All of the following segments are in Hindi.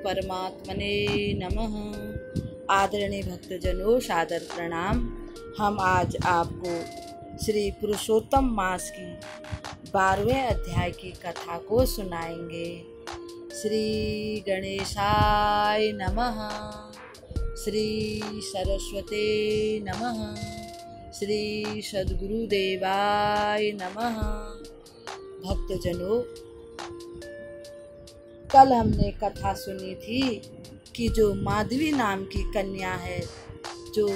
परमात्मने नमः। आदरणीय भक्तजनों, सादर प्रणाम। हम आज आपको श्री पुरुषोत्तम मास की 12वें अध्याय की कथा को सुनाएंगे। श्री गणेशाय नमः, श्री सरस्वते नमः, श्री सद्गुरुदेवाय नमः। भक्तजनों, कल हमने कथा सुनी थी कि जो माधवी नाम की कन्या है, जो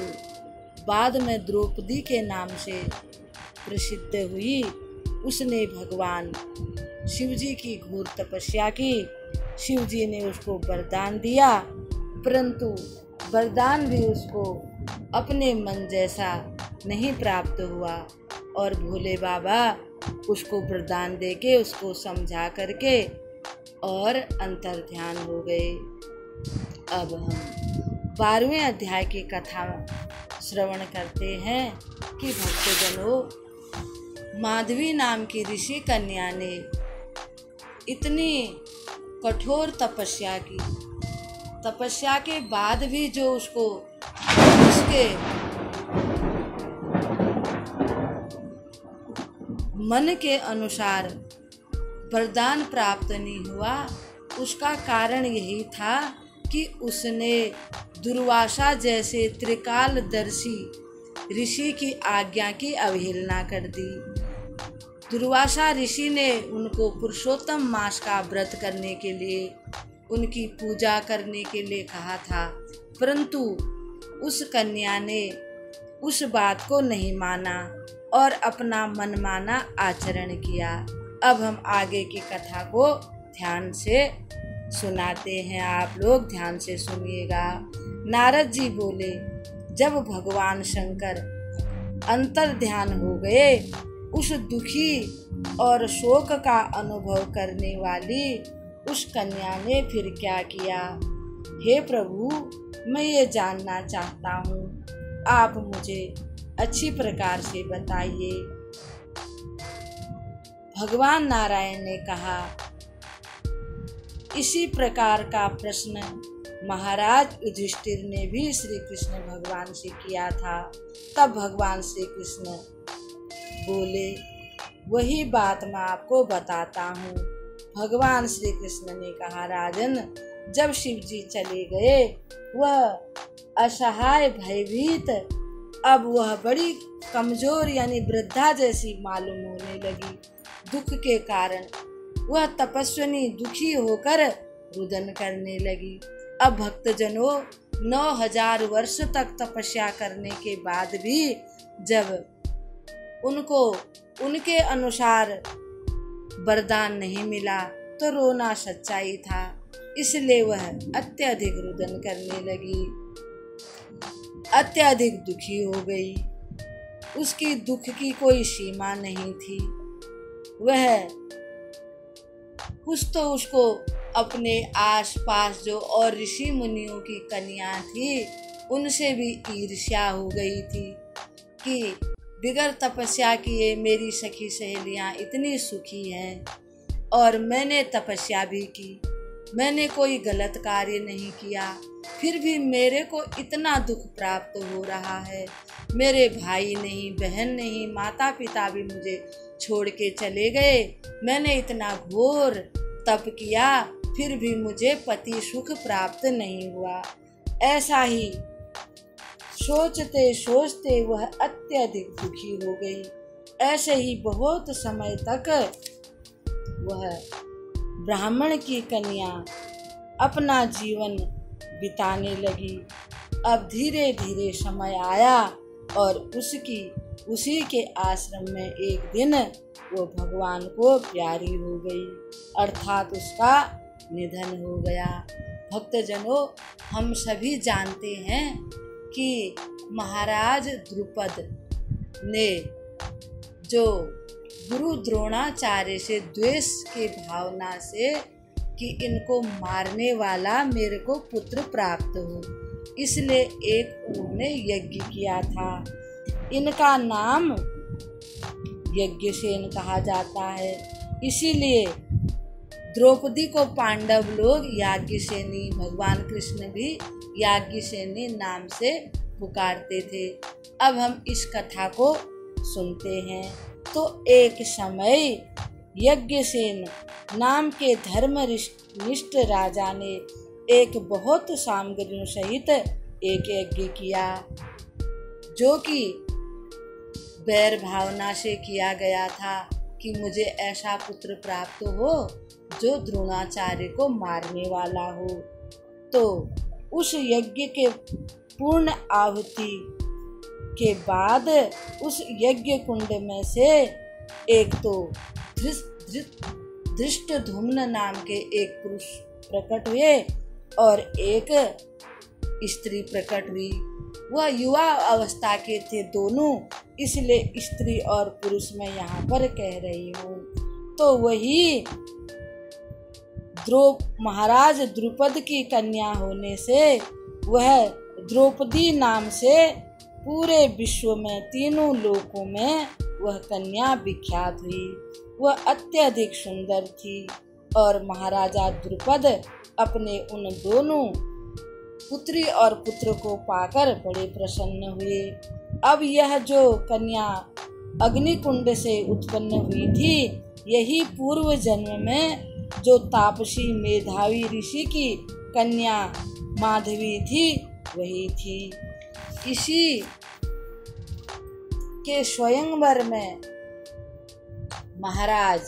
बाद में द्रौपदी के नाम से प्रसिद्ध हुई, उसने भगवान शिवजी की घोर तपस्या की। शिवजी ने उसको वरदान दिया, परंतु वरदान भी उसको अपने मन जैसा नहीं प्राप्त हुआ और भोले बाबा उसको वरदान देके उसको समझा करके और अंतर ध्यान हो गए। अब हम 12वें अध्याय की कथा श्रवण करते हैं कि भक्तजनों, माधवी नाम की ऋषि कन्या ने इतनी कठोर तपस्या की, तपस्या के बाद भी जो उसको उसके मन के अनुसार वरदान प्राप्त नहीं हुआ, उसका कारण यही था कि उसने दुर्वासा जैसे त्रिकालदर्शी ऋषि की आज्ञा की अवहेलना कर दी। दुर्वासा ऋषि ने उनको पुरुषोत्तम मास का व्रत करने के लिए, उनकी पूजा करने के लिए कहा था, परंतु उस कन्या ने उस बात को नहीं माना और अपना मनमाना आचरण किया। अब हम आगे की कथा को ध्यान से सुनाते हैं, आप लोग ध्यान से सुनिएगा। नारद जी बोले, जब भगवान शंकर अंतर ध्यान हो गए, उस दुखी और शोक का अनुभव करने वाली उस कन्या ने फिर क्या किया? हे प्रभु, मैं ये जानना चाहता हूँ, आप मुझे अच्छी प्रकार से बताइए। भगवान नारायण ने कहा, इसी प्रकार का प्रश्न महाराज युधिष्ठिर ने भी श्री कृष्ण भगवान से किया था। तब भगवान श्री कृष्ण बोले, वही बात मैं आपको बताता हूँ। भगवान श्री कृष्ण ने कहा, राजन, जब शिव जी चले गए, वह असहाय भयभीत, अब वह बड़ी कमजोर यानी वृद्धा जैसी मालूम होने लगी। दुख के कारण वह तपस्विनी दुखी होकर रुदन करने लगी। अब भक्तजनों, 9000 वर्ष तक तपस्या करने के बाद भी जब उनको उनके अनुसार वरदान नहीं मिला तो रोना सच्चाई था, इसलिए वह अत्यधिक रुदन करने लगी, अत्यधिक दुखी हो गई। उसकी दुख की कोई सीमा नहीं थी। वह कुछ तो उसको अपने आसपास जो और ऋषि मुनियों की कन्या थी, उनसे भी ईर्ष्या हो गई थी कि बिगर तपस्या किए मेरी सखी सहेलियां इतनी सुखी हैं और मैंने तपस्या भी की, मैंने कोई गलत कार्य नहीं किया, फिर भी मेरे को इतना दुख प्राप्त हो रहा है। मेरे भाई नहीं, बहन नहीं, माता पिता भी मुझे छोड़ के चले गए। मैंने इतना घोर तप किया, फिर भी मुझे पति सुख प्राप्त नहीं हुआ। ऐसा ही सोचते सोचते वह अत्यधिक दुखी हो गई। ऐसे ही बहुत समय तक वह ब्राह्मण की कन्या अपना जीवन बिताने लगी। अब धीरे धीरे समय आया और उसी के आश्रम में एक दिन वो भगवान को प्यारी हो गई, अर्थात उसका निधन हो गया। भक्तजनों, हम सभी जानते हैं कि महाराज द्रुपद ने जो गुरु द्रोणाचार्य से द्वेष के भावना से कि इनको मारने वाला मेरे को पुत्र प्राप्त हो, इसलिए एक उन्होंने यज्ञ किया था। इनका नाम यज्ञसेन कहा जाता है। इसीलिए द्रौपदी को पांडव लोग याज्ञसेनी, भगवान कृष्ण भी याज्ञसेनी नाम से पुकारते थे। अब हम इस कथा को सुनते हैं। तो एक समय यज्ञसेन नाम के धर्मनिष्ठ राजा ने एक बहुत सामग्रियों सहित एक यज्ञ किया, जो कि वैर भावना से किया गया था कि मुझे ऐसा पुत्र प्राप्त हो जो द्रोणाचार्य को मारने वाला हो। तो उस यज्ञ के पूर्ण आहुति के बाद उस यज्ञ कुंड में से एक तो धृष्टद्युम्न नाम के एक पुरुष प्रकट हुए और एक स्त्री प्रकट हुई। वह युवा अवस्था के थे दोनों, इसलिए स्त्री और पुरुष मैं यहाँ पर कह रही हूँ। तो वही महाराज द्रुपद की कन्या होने से वह द्रौपदी नाम से पूरे विश्व में तीनों लोकों में वह कन्या विख्यात हुई। वह अत्यधिक सुंदर थी और महाराजा द्रुपद अपने उन दोनों पुत्री और पुत्र को पाकर बड़े प्रसन्न हुए। अब यह जो कन्या अग्निकुंड से उत्पन्न हुई थी, यही पूर्व जन्म में जो तापसी मेधावी ऋषि की कन्या माधवी थी वही थी। इसी के स्वयंवर में महाराज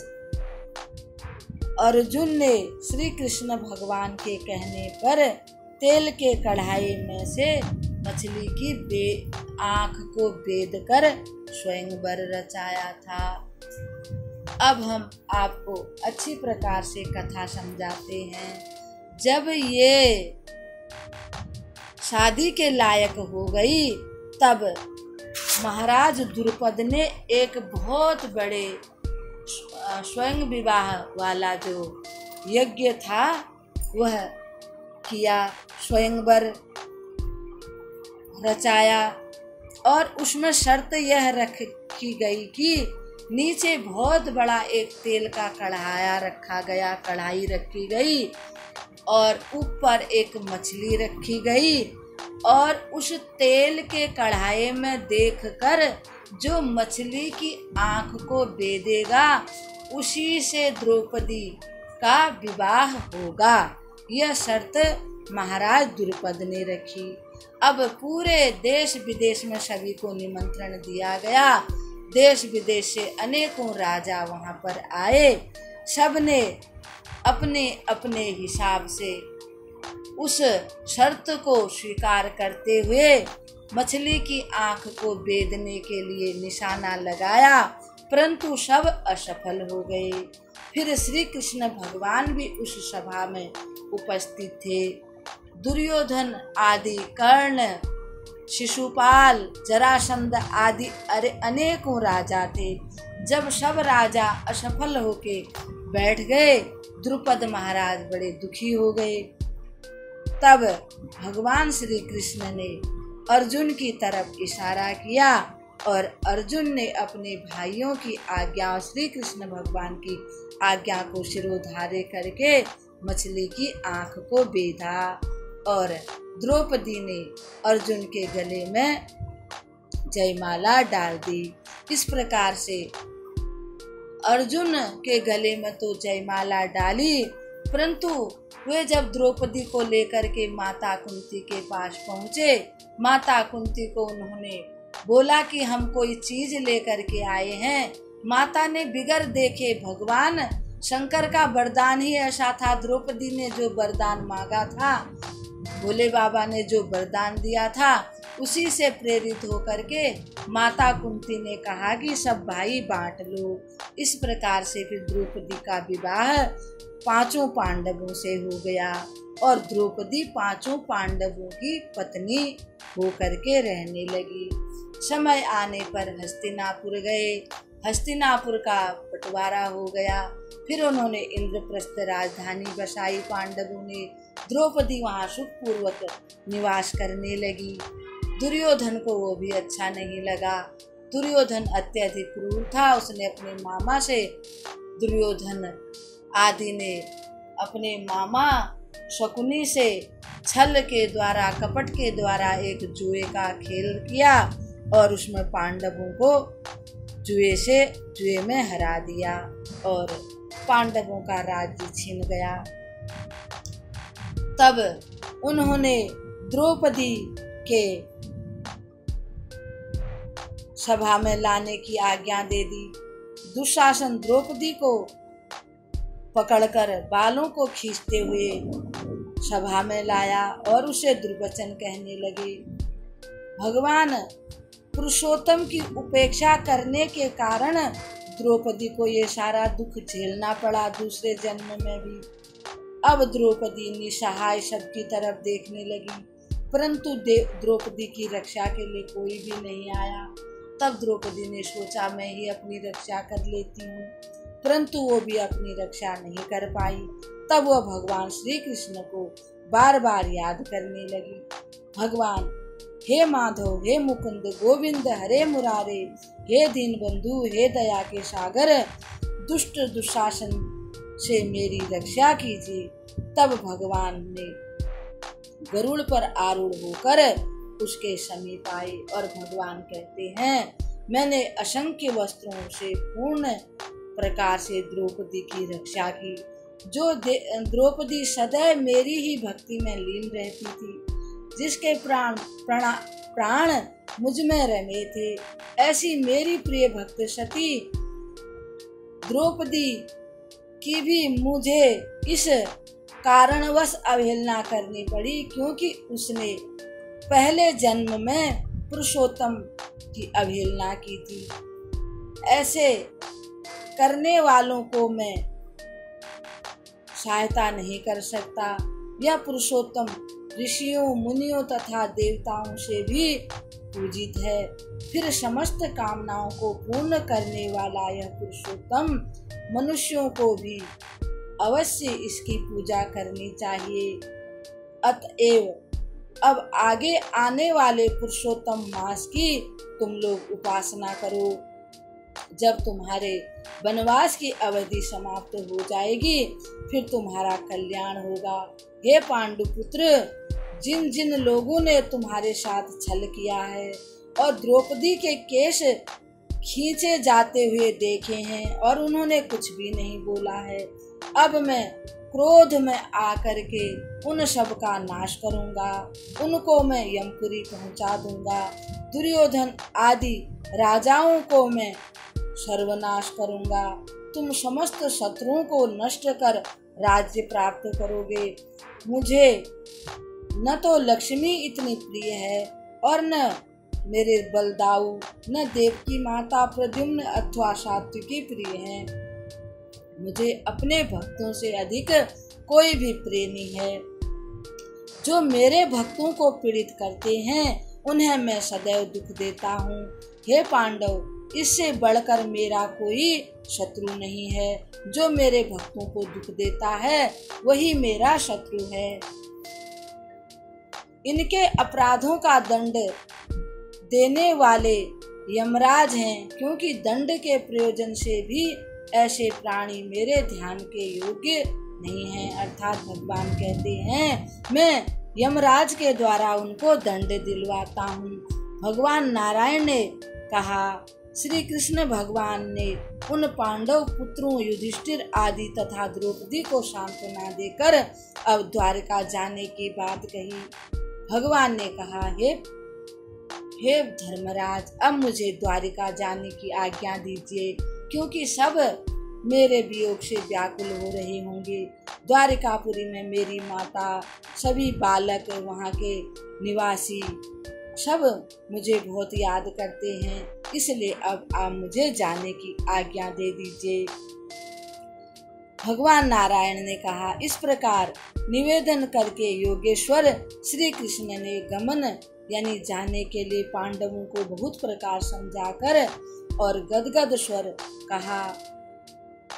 अर्जुन ने श्री कृष्ण भगवान के कहने पर तेल के कढ़ाई में से मछली की आँख को बेद कर स्वयंवर रचाया था। अब हम आपको अच्छी प्रकार से कथा समझाते हैं। जब ये शादी के लायक हो गई, तब महाराज द्रुपद ने एक बहुत बड़े स्वयं विवाह वाला जो यज्ञ था वह किया, स्वयंवर रचाया। और उसमें शर्त यह रखी गई कि नीचे बहुत बड़ा एक तेल का कढ़ाई रखी गई और ऊपर एक मछली रखी गई, और उस तेल के कढ़ाई में देखकर जो मछली की आँख को बेदेगा उसी से द्रौपदी का विवाह होगा। यह शर्त महाराज द्रुपद ने रखी। अब पूरे देश विदेश में सभी को निमंत्रण दिया गया। देश विदेश से अनेकों राजा वहाँ पर आए। सबने अपने अपने हिसाब से उस शर्त को स्वीकार करते हुए मछली की आँख को बेदने के लिए निशाना लगाया, परंतु सब असफल हो गए। फिर श्री कृष्ण भगवान भी उस सभा में उपस्थित थे। दुर्योधन आदि, कर्ण, शिशुपाल, जरासंध आदि अनेकों राजा थे। जब सब राजा असफल होके बैठ गए, द्रुपद महाराज बड़े दुखी हो गए। तब भगवान श्री कृष्ण ने अर्जुन की तरफ इशारा किया और अर्जुन ने अपने भाइयों की आज्ञा और श्री कृष्ण भगवान की आज्ञा को शिरोधार्य करके मछली की आँख को बेधा और द्रौपदी ने अर्जुन के गले में जयमाला डाल दी। इस प्रकार से अर्जुन के गले में तो जयमाला डाली, परंतु वे जब द्रौपदी को लेकर के माता कुंती के पास पहुँचे, माता कुंती को उन्होंने बोला कि हम कोई चीज लेकर के आए हैं। माता ने बिगर देखे, भगवान शंकर का वरदान ही ऐसा था, द्रौपदी ने जो वरदान मांगा था, भोले बाबा ने जो वरदान दिया था, उसी से प्रेरित होकर के माता कुंती ने कहा कि सब भाई बांट लो। इस प्रकार से फिर द्रौपदी का विवाह पांचों पांडवों से हो गया और द्रौपदी पांचों पांडवों की पत्नी होकर के रहने लगी। समय आने पर हस्तिनापुर गए। हस्तिनापुर का बंटवारा हो गया। फिर उन्होंने इंद्रप्रस्थ राजधानी बसाई पांडवों ने। द्रौपदी वहाँ सुखपूर्वक निवास करने लगी। दुर्योधन को वो भी अच्छा नहीं लगा। दुर्योधन अत्यधिक क्रूर था। उसने अपने मामा से दुर्योधन आदि ने अपने मामा शकुनी से छल के द्वारा, कपट के द्वारा एक जुए का खेल किया और उसमें पांडवों को जुए में हरा दिया और पांडवों का राज्य छीन गया। तब उन्होंने द्रौपदी के सभा में लाने की आज्ञा दे दी। दुशासन द्रौपदी को पकड़कर बालों को खींचते हुए सभा में लाया और उसे दुर्वचन कहने लगे। भगवान पुरुषोत्तम की उपेक्षा करने के कारण द्रौपदी को ये सारा दुख झेलना पड़ा दूसरे जन्म में भी। अब द्रौपदी निसहाय सबकी तरफ देखने लगी, परंतु द्रौपदी की रक्षा के लिए कोई भी नहीं आया। तब द्रौपदी ने सोचा मैं ही अपनी रक्षा कर लेती हूँ, परंतु वो भी अपनी रक्षा नहीं कर पाई। तब वह भगवान श्री कृष्ण को बार बार याद करने लगी। भगवान, हे माधव, हे मुकुंद, गोविंद, हरे मुरारे, हे दीनबंधु, हे दया के सागर, दुष्ट दुशासन से मेरी रक्षा कीजिए। तब भगवान ने गरुड़ पर आरूढ़ होकर उसके समीप आए और भगवान कहते हैं, मैंने असंख्य वस्त्रों से पूर्ण प्रकार से द्रौपदी की रक्षा की। जो द्रौपदी सदैव मेरी ही भक्ति में लीन रहती थी, जिसके प्राण मुझ में रमे थे, ऐसी मेरी प्रिय भक्त सती द्रौपदी की भी मुझे इस कारणवश अवहेलना करनी पड़ी, क्योंकि उसने पहले जन्म में पुरुषोत्तम की अवहेलना की थी। ऐसे करने वालों को मैं सहायता नहीं कर सकता। यह पुरुषोत्तम ऋषियों, मुनियों तथा देवताओं से भी पूजित है। फिर समस्त कामनाओं को पूर्ण करने वाला यह पुरुषोत्तम मनुष्यों को भी अवश्य इसकी पूजा करनी चाहिए। अतएव अब आगे आने वाले पुरुषोत्तम मास की तुम लोग उपासना करो। जब तुम्हारे वनवास की अवधि समाप्त हो जाएगी, फिर तुम्हारा कल्याण होगा। हे पांडुपुत्र, जिन जिन लोगों ने तुम्हारे साथ छल किया है और द्रौपदी के केश खींचे जाते हुए देखे हैं और उन्होंने कुछ भी नहीं बोला है, अब मैं क्रोध में आकर के उन सब का नाश करूंगा। उनको मैं यमपुरी पहुंचा दूंगा। दुर्योधन आदि राजाओं को मैं सर्वनाश करूंगा। तुम समस्त शत्रुओं को नष्ट कर राज्य प्राप्त करोगे। मुझे न तो लक्ष्मी इतनी प्रिय है और न मेरे बलदाऊ, न देवकी माता प्रद्युम्न अथवा सात्विकी प्रिय हैं। मुझे अपने भक्तों से अधिक कोई भी प्रिय नहीं है। जो मेरे भक्तों को पीड़ित करते हैं उन्हें मैं सदैव दुख देता हूँ। हे पांडव, इससे बढ़कर मेरा कोई शत्रु नहीं है। जो मेरे भक्तों को दुख देता है वही मेरा शत्रु है। इनके अपराधों का दंड देने वाले यमराज हैं, क्योंकि दंड के प्रयोजन से भी ऐसे प्राणी मेरे ध्यान के योग्य नहीं हैं। अर्थात भगवान कहते हैं, मैं यमराज के द्वारा उनको दंड दिलवाता हूँ। भगवान नारायण ने कहा, श्री कृष्ण भगवान ने उन पांडव पुत्रों युधिष्ठिर आदि तथा द्रौपदी को सांत्वना देकर अब द्वारका जाने की बात कही। भगवान ने कहा, हे धर्मराज, अब मुझे द्वारिका जाने की आज्ञा दीजिए, क्योंकि सब मेरे वियोग से व्याकुल हो रहे होंगे। द्वारिकापुरी में मेरी माता, सभी बालक, वहाँ के निवासी सब मुझे बहुत याद करते हैं, इसलिए अब आप मुझे जाने की आज्ञा दे दीजिए। भगवान नारायण ने कहा, इस प्रकार निवेदन करके योगेश्वर श्री कृष्ण ने गमन यानी जाने के लिए पांडवों को बहुत प्रकार समझाकर और गदगद स्वर कहा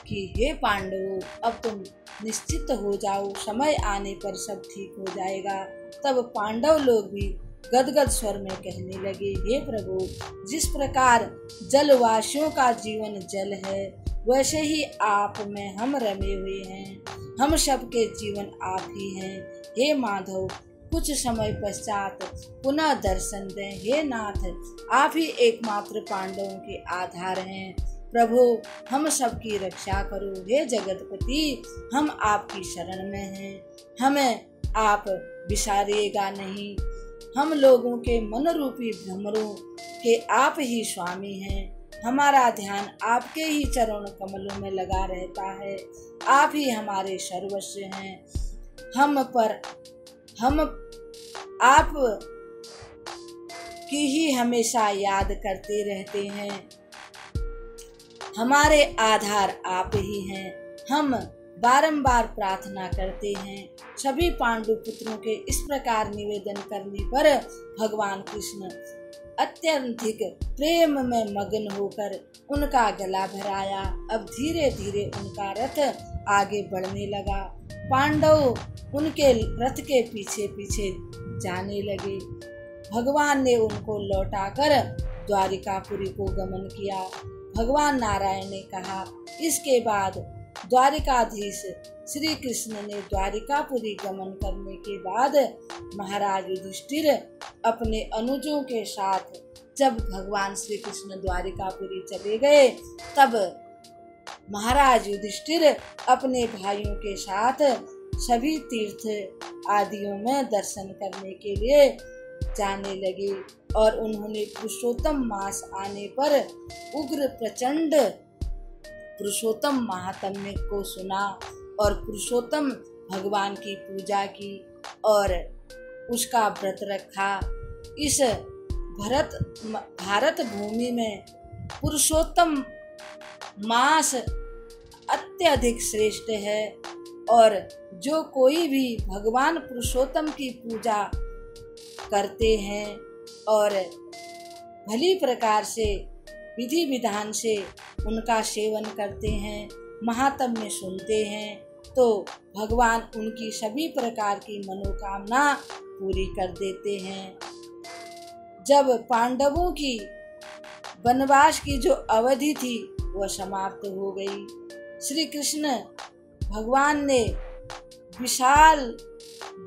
कि हे पांडवों, अब तुम निश्चित हो जाओ, समय आने पर सब ठीक हो जाएगा। तब पांडव लोग भी गदगद स्वर में कहने लगे, हे प्रभु, जिस प्रकार जलवासियों का जीवन जल है, वैसे ही आप में हम रमे हुए हैं। हम सबके जीवन आप ही हैं। हे माधव, कुछ समय पश्चात पुनः दर्शन दें। हे नाथ, आप ही एकमात्र पांडवों के आधार हैं। प्रभु, हम सबकी रक्षा करो। हे जगतपति, हम आपकी शरण में हैं। हमें आप बिसारिएगा नहीं। हम लोगों के मन रूपी भ्रमरों के आप ही स्वामी हैं। हमारा ध्यान आपके ही चरण कमलों में लगा रहता है। आप ही हमारे सर्वस्व हैं। हम आप की ही हमेशा याद करते रहते हैं। हमारे आधार आप ही हैं। हम बारंबार प्रार्थना करते हैं। सभी पांडु पुत्रों के इस प्रकार निवेदन करने पर भगवान कृष्ण अत्यधिक प्रेम में मग्न होकर उनका गला भराया। अब धीरे धीरे उनका रथ आगे बढ़ने लगा। पांडव उनके रथ के पीछे पीछे जाने लगे। भगवान ने उनको लौटाकर द्वारिकापुरी को गमन किया। भगवान नारायण ने कहा, इसके बाद द्वारिकाधीश श्री कृष्ण ने द्वारिकापुरी गमन करने के बाद महाराज युधिष्ठिर अपने अनुजों के साथ जब भगवान श्री कृष्ण द्वारिकापुरी चले गए, तब महाराज युधिष्ठिर अपने भाइयों के साथ सभी तीर्थ आदियों में दर्शन करने के लिए जाने लगे और उन्होंने पुरुषोत्तम मास आने पर उग्र प्रचंड पुरुषोत्तम महात्म्य को सुना और पुरुषोत्तम भगवान की पूजा की और उसका व्रत रखा। इस भारत भूमि में पुरुषोत्तम मास अत्यधिक श्रेष्ठ है और जो कोई भी भगवान पुरुषोत्तम की पूजा करते हैं और भली प्रकार से विधि विधान से उनका सेवन करते हैं, महात्म्य सुनते हैं, तो भगवान उनकी सभी प्रकार की मनोकामना पूरी कर देते हैं। जब पांडवों की वनवास की जो अवधि थी वह समाप्त हो गई। श्री कृष्ण भगवान ने विशाल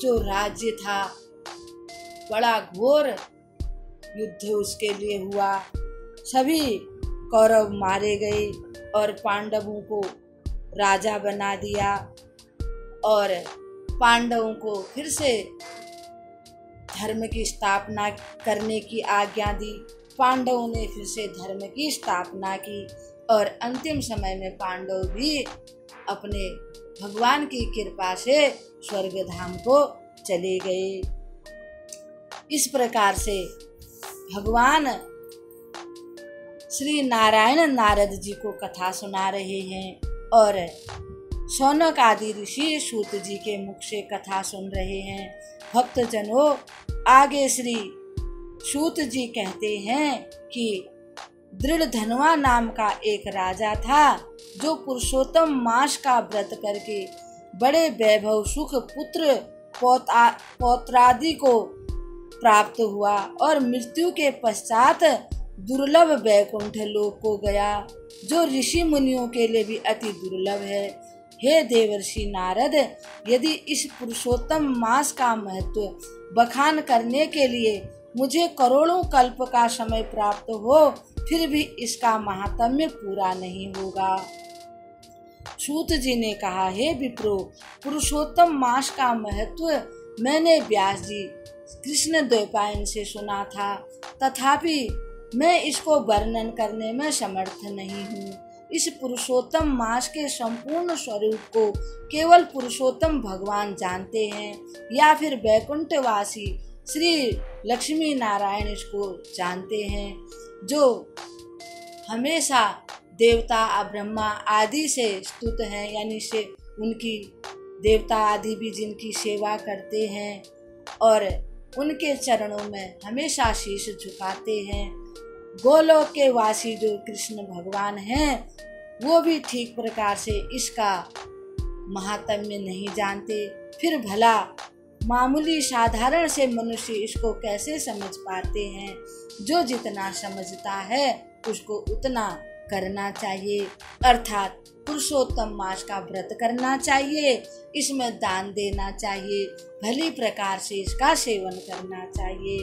जो राज्य था, बड़ा घोर युद्ध उसके लिए हुआ। सभी कौरव मारे गए और पांडवों को राजा बना दिया और पांडवों को फिर से धर्म की स्थापना करने की आज्ञा दी। पांडवों ने फिर से धर्म की स्थापना की और अंतिम समय में पांडव भी अपने भगवान की कृपा से स्वर्गधाम को चले गए। इस प्रकार से भगवान श्री नारायण नारद जी को कथा सुना रहे हैं और शौनक आदि ऋषि सूत जी के मुख से कथा सुन रहे हैं। भक्तजनों, आगे श्री सूत जी कहते हैं कि दृढ़धनवा नाम का एक राजा था जो पुरुषोत्तम मास का व्रत करके बड़े वैभव सुख पुत्र पौत्रादि को प्राप्त हुआ और मृत्यु के पश्चात दुर्लभ वैकुंठ लोक को गया, जो ऋषि मुनियों के लिए भी अति दुर्लभ है। हे देवर्षि नारद, यदि इस पुरुषोत्तम मास का महत्व बखान करने के लिए मुझे करोड़ों कल्प का समय प्राप्त हो, फिर भी इसका महात्म्य पूरा नहीं होगा। सूत जी ने कहा, हे विप्रो, पुरुषोत्तम मास का महत्व मैंने व्यास जी कृष्ण द्वैपायन से सुना था, तथापि मैं इसको वर्णन करने में समर्थ नहीं हूँ। इस पुरुषोत्तम मास के संपूर्ण स्वरूप को केवल पुरुषोत्तम भगवान जानते हैं या फिर वैकुंठवासी श्री लक्ष्मी नारायण इसको जानते हैं, जो हमेशा देवता ब्रह्मा आदि से स्तुत हैं, यानी से उनकी देवता आदि भी जिनकी सेवा करते हैं और उनके चरणों में हमेशा शीश झुकाते हैं। गोलोक के वासी जो कृष्ण भगवान हैं, वो भी ठीक प्रकार से इसका महात्म्य नहीं जानते। फिर भला मामूली साधारण से मनुष्य इसको कैसे समझ पाते हैं? जो जितना समझता है उसको उतना करना चाहिए, अर्थात पुरुषोत्तम मास का व्रत करना चाहिए। इसमें दान देना चाहिए, भली प्रकार से इसका सेवन करना चाहिए।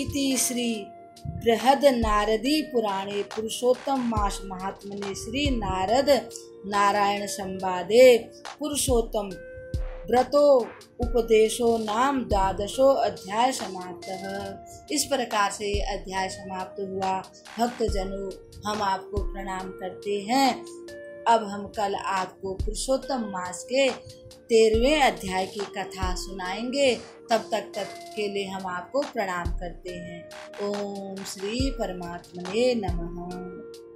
इति श्री बृहद नारदी पुराणे पुरुषोत्तम मास महात्मने श्री नारद नारायण संवादे पुरुषोत्तम व्रतो उपदेशो नाम 12वां अध्याय समाप्त। इस प्रकार से अध्याय समाप्त हुआ। भक्तजनों, हम आपको प्रणाम करते हैं। अब हम कल आपको पुरुषोत्तम मास के 13वें अध्याय की कथा सुनाएंगे। तब तक के लिए हम आपको प्रणाम करते हैं। ओम श्री परमात्मने नमः।